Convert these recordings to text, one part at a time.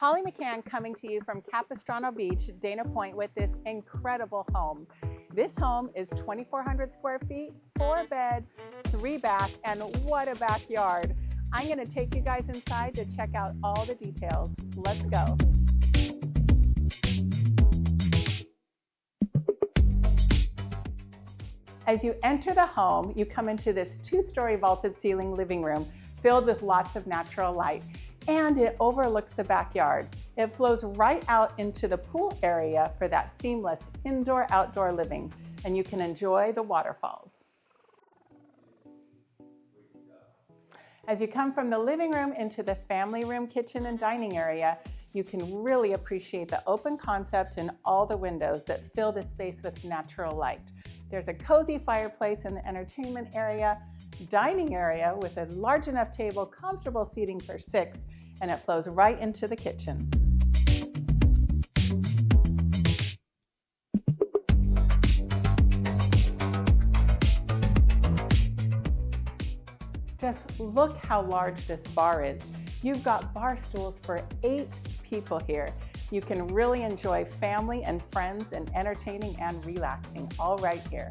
Holly McKhann coming to you from Capistrano Beach, Dana Point, with this incredible home. This home is 2,400 square feet, 4 bed, 3 bath, and what a backyard. I'm going to take you guys inside to check out all the details. Let's go. As you enter the home, you come into this 2-story vaulted ceiling living room filled with lots of natural light, and it overlooks the backyard. It flows right out into the pool area for that seamless indoor-outdoor living, and you can enjoy the waterfalls. As you come from the living room into the family room, kitchen, and dining area, you can really appreciate the open concept and all the windows that fill the space with natural light. There's a cozy fireplace in the entertainment area, dining area with a large enough table, comfortable seating for 6, and it flows right into the kitchen. Just look how large this bar is. You've got bar stools for 8 people here. You can really enjoy family and friends and entertaining and relaxing all right here.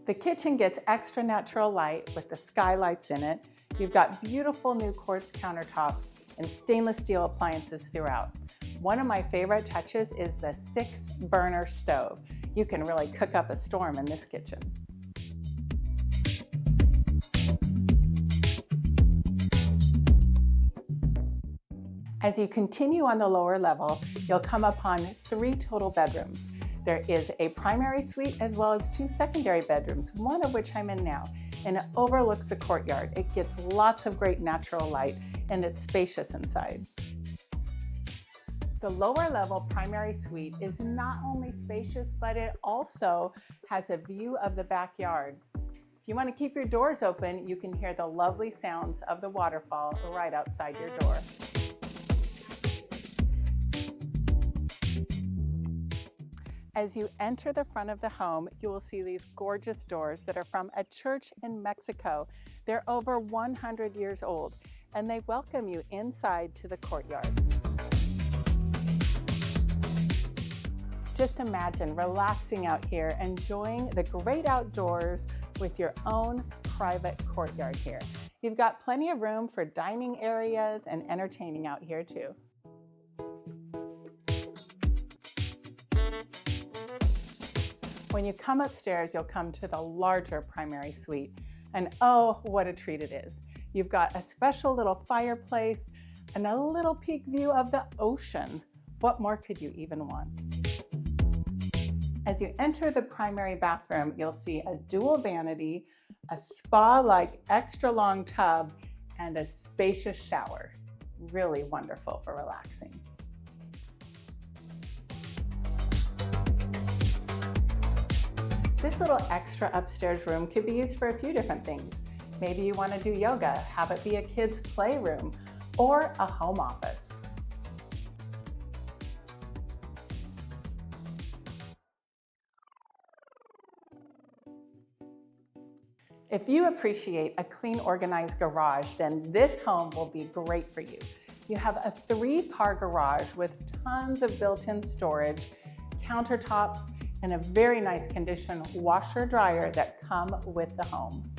The kitchen gets extra natural light with the skylights in it. You've got beautiful new quartz countertops and stainless steel appliances throughout. One of my favorite touches is the 6-burner stove. You can really cook up a storm in this kitchen. As you continue on the lower level, you'll come upon 3 total bedrooms. There is a primary suite as well as 2 secondary bedrooms, one of which I'm in now, and it overlooks the courtyard. It gets lots of great natural light and it's spacious inside. The lower level primary suite is not only spacious, but it also has a view of the backyard. If you want to keep your doors open, you can hear the lovely sounds of the waterfall right outside your door. As you enter the front of the home, you will see these gorgeous doors that are from a church in Mexico. They're over 100 years old, and they welcome you inside to the courtyard. Just imagine relaxing out here, enjoying the great outdoors with your own private courtyard here. You've got plenty of room for dining areas and entertaining out here too. When you come upstairs, you'll come to the larger primary suite, and oh, what a treat it is. You've got a special little fireplace and a little peek view of the ocean. What more could you even want? As you enter the primary bathroom, you'll see a dual vanity, a spa-like extra long tub, and a spacious shower. Really wonderful for relaxing. This little extra upstairs room could be used for a few different things. Maybe you want to do yoga, have it be a kid's playroom, or a home office. If you appreciate a clean, organized garage, then this home will be great for you. You have a 3-car garage with tons of built-in storage, countertops, and a very nice condition washer dryer that come with the home.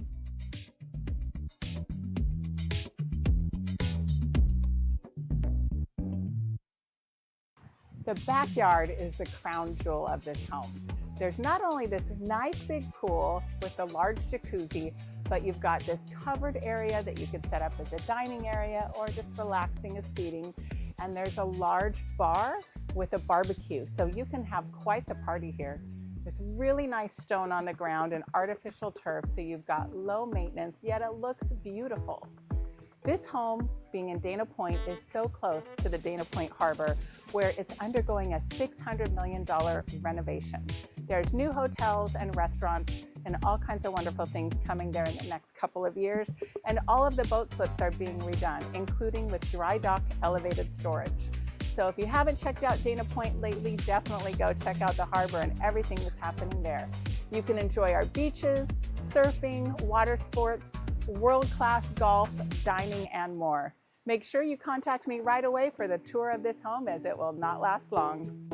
The backyard is the crown jewel of this home. There's not only this nice big pool with a large jacuzzi, but you've got this covered area that you could set up as a dining area or just relaxing as seating. And there's a large bar with a barbecue, so you can have quite the party here. There's really nice stone on the ground and artificial turf, so you've got low maintenance, yet it looks beautiful. This home, being in Dana Point, is so close to the Dana Point Harbor, where it's undergoing a $600 million renovation. There's new hotels and restaurants and all kinds of wonderful things coming there in the next couple of years. And all of the boat slips are being redone, including with dry dock elevated storage. So if you haven't checked out Dana Point lately, definitely go check out the harbor and everything that's happening there. You can enjoy our beaches, surfing, water sports, world-class golf, dining, and more. Make sure you contact me right away for the tour of this home, as it will not last long.